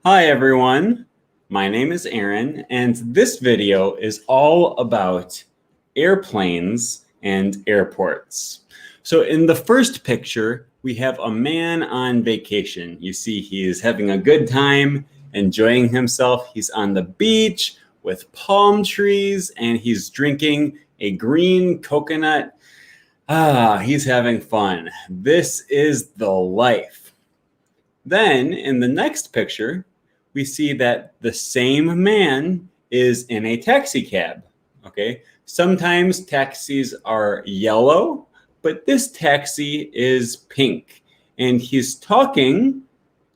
Hi everyone, my name is Aaron and this video is all about airplanes and airports. So in the first picture, we have a man on vacation. You see he is having a good time, enjoying himself. He's on the beach with palm trees and he's drinking a green coconut. He's having fun. This is the life. Then in the next picture, we see that the same man is in a taxi cab, okay? Sometimes taxis are yellow, but this taxi is pink. And he's talking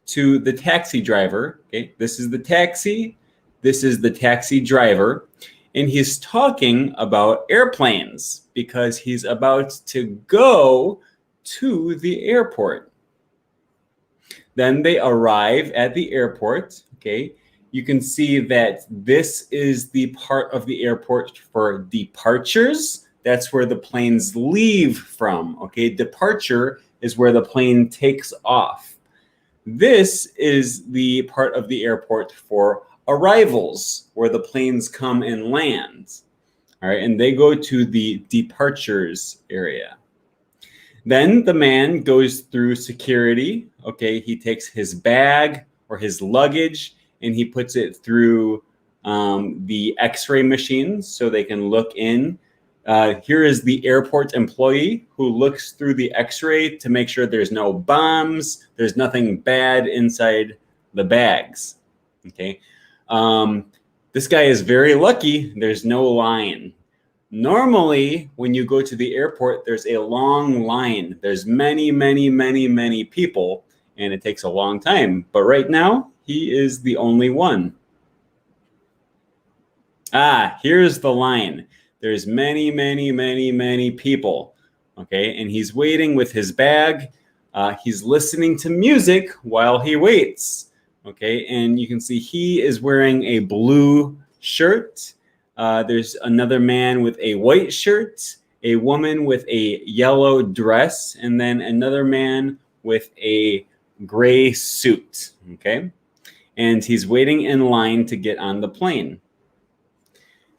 to the taxi driver, okay? This is the taxi driver, and he's talking about airplanes because he's about to go to the airport. Then they arrive at the airport, okay? You can see that this is the part of the airport for departures. That's where the planes leave from, okay? Departure is where the plane takes off. This is the part of the airport for arrivals, where the planes come and land, all right? And they go to the departures area. Then the man goes through security, okay? He takes his bag or his luggage and he puts it through the x-ray machine so they can look in. Here is the airport employee who looks through the x-ray to make sure there's no bombs, there's nothing bad inside the bags, okay? This guy is very lucky, there's no line. Normally, when you go to the airport, there's a long line. There's many people, and it takes a long time. But right now, he is the only one. Here's the line. There's many people, okay? And he's waiting with his bag. He's listening to music while he waits, okay? And you can see he is wearing a blue shirt. There's another man with a white shirt, a woman with a yellow dress, and then another man with a gray suit, okay? And he's waiting in line to get on the plane.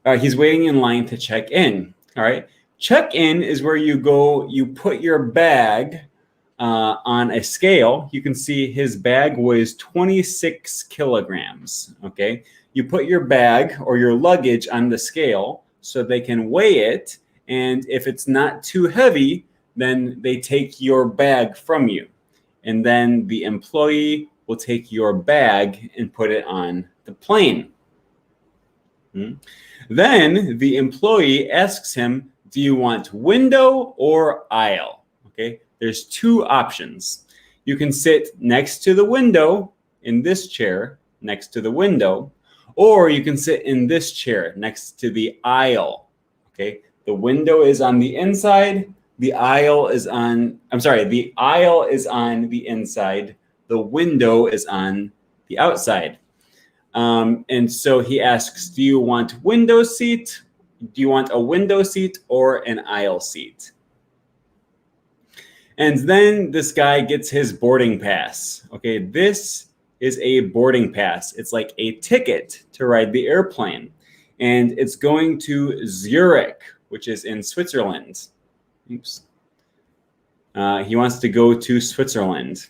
He's waiting in line to check in, all right? Check-in is where you go, you put your bag on a scale. You can see his bag weighs 26 kilograms, okay? You put your bag or your luggage on the scale so they can weigh it. And if it's not too heavy, then they take your bag from you. And then the employee will take your bag and put it on the plane. Then the employee asks him, do you want window or aisle? Okay, there's two options. You can sit next to the window in this chair, next to the window, or you can sit in this chair next to the aisle, okay? The window is on the inside, the aisle is on, the aisle is on the inside, the window is on the outside. And so he asks, do you want window seat? Do you want a window seat or an aisle seat? And then this guy gets his boarding pass, okay? This is a boarding pass. It's like a ticket to ride the airplane. And it's going to Zurich, which is in Switzerland. Oops. He wants to go to Switzerland.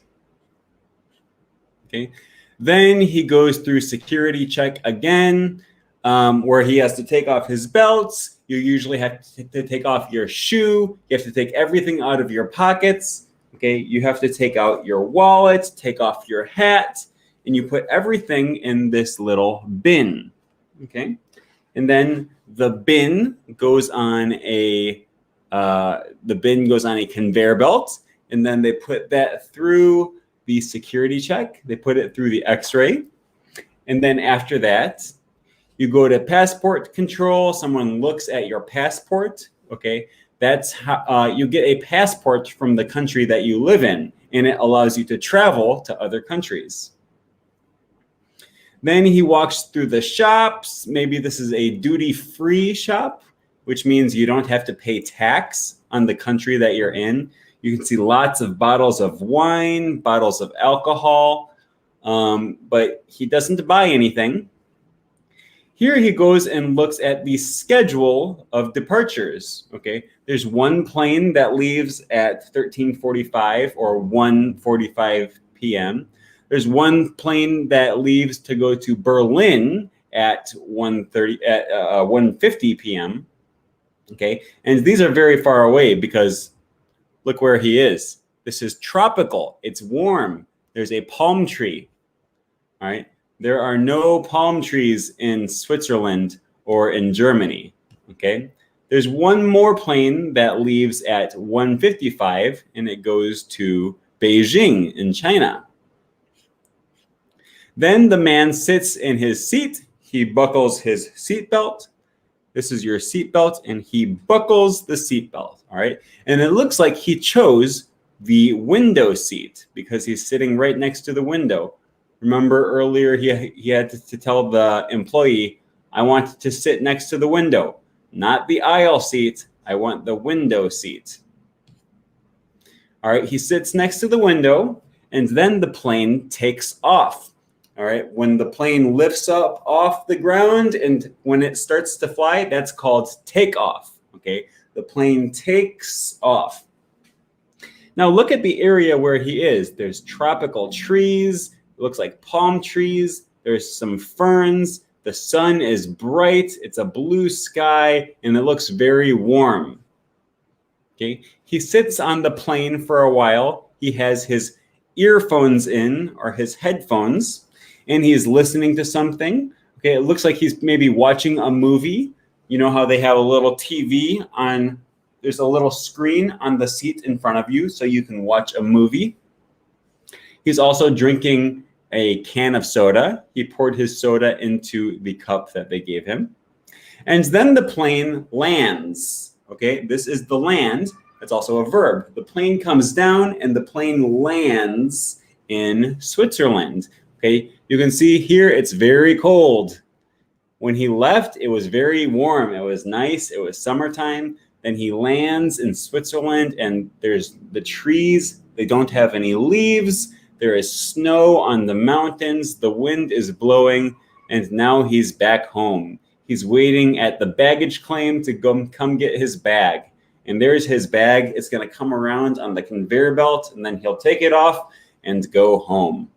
Okay. Then he goes through security check again, where he has to take off his belts. You usually have to take off your shoe. You have to take everything out of your pockets. Okay. You have to take out your wallet, take off your hat, and you put everything in this little bin, okay? And then the bin goes on a conveyor belt, and then they put that through the security check. They put it through the x-ray. And then after that, you go to passport control. Someone looks at your passport, okay? That's how you get a passport from the country that you live in, and it allows you to travel to other countries. Then he walks through the shops. Maybe this is a duty-free shop, which means you don't have to pay tax on the country that you're in. You can see lots of bottles of wine, bottles of alcohol. but he doesn't buy anything. Here he goes and looks at the schedule of departures. Okay, there's one plane that leaves at 13:45 or 1:45 p.m. There's one plane that leaves to go to Berlin at 1:50 p.m. Okay, and these are very far away because look where he is. This is tropical. It's warm. There's a palm tree. All right. There are no palm trees in Switzerland or in Germany. Okay. There's one more plane that leaves at 1:55 and it goes to Beijing in China. Then the man sits in his seat. He buckles his seatbelt. This is your seatbelt, and he buckles the seatbelt. All right. And it looks like he chose the window seat because he's sitting right next to the window. Remember earlier he had to tell the employee, I want to sit next to the window, not the aisle seat. I want the window seat. All right, he sits next to the window, and then the plane takes off. All right, when the plane lifts up off the ground and when it starts to fly, that's called takeoff. Okay, the plane takes off. Now look at the area where he is. There's tropical trees. It looks like palm trees. There's some ferns. The sun is bright. It's a blue sky, and it looks very warm. Okay. He sits on the plane for a while. He has his earphones in, or his headphones, and he's listening to something. Okay. It looks like he's maybe watching a movie. You know how they have a little TV on, there's a little screen on the seat in front of you so you can watch a movie. He's also drinking a can of soda. He poured his soda into the cup that they gave him. And then the plane lands. Okay, this is the land. It's also a verb. The plane comes down and the plane lands in Switzerland. Okay, you can see here it's very cold. When he left, it was very warm. It was nice. It was summertime. Then he lands in Switzerland and there's the trees. They don't have any leaves. There is snow on the mountains. The wind is blowing, and now he's back home. He's waiting at the baggage claim to come get his bag. And there's his bag. It's going to come around on the conveyor belt, and then he'll take it off and go home.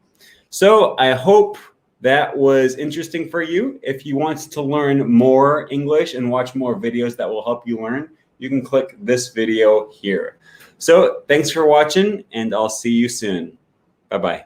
So I hope that was interesting for you. If you want to learn more English and watch more videos that will help you learn, you can click this video here. So thanks for watching, and I'll see you soon. Bye-bye.